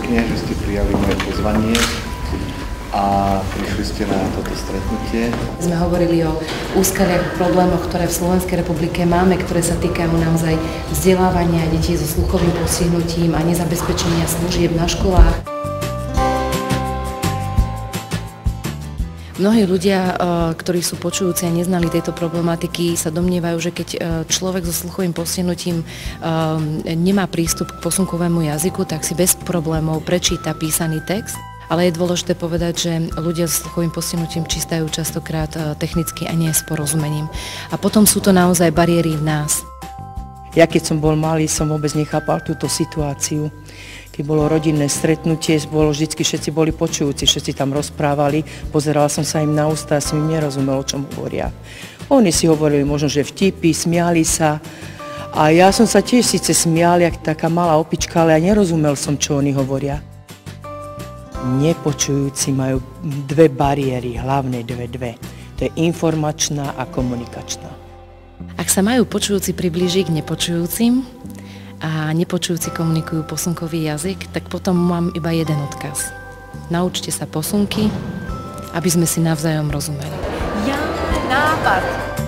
pekne, že ste prijali moje pozvanie a prišli ste na toto stretnutie. Sme hovorili o úskaliach, problémoch, ktoré v Slovenskej republike máme, ktoré sa týkajú naozaj vzdelávania detí so sluchovým postihnutím a nezabezpečenia služieb na školách. Mnohí ľudia, ktorí sú počujúci a neznali tejto problematiky, sa domnievajú, že keď človek so sluchovým postihnutím nemá prístup k posunkovému jazyku, tak si bez problémov prečíta písaný text. Ale je dôležité povedať, že ľudia so sluchovým postihnutím čítajú častokrát technicky a nie s porozumením. A potom sú to naozaj bariéry v nás. Ja keď som bol malý, som vôbec nechápal túto situáciu. Keď bolo rodinné stretnutie, vždycky všetci boli počujúci, všetci tam rozprávali, pozerala som sa im na ústa a som im nerozumel, o čom hovoria. Oni si hovorili možno, že vtipy, smiali sa a ja som sa tiež síce smial, jak taká malá opička, ale ja nerozumel som, čo oni hovoria. Nepočujúci majú dve bariéry, hlavne dve. To je informačná a komunikačná. Ak sa majú počujúci priblížiť k nepočujúcim a nepočujúci komunikujú posunkový jazyk, tak potom mám iba jeden odkaz. Naučte sa posunky, aby sme si navzájom rozumeli. Ja, nápad!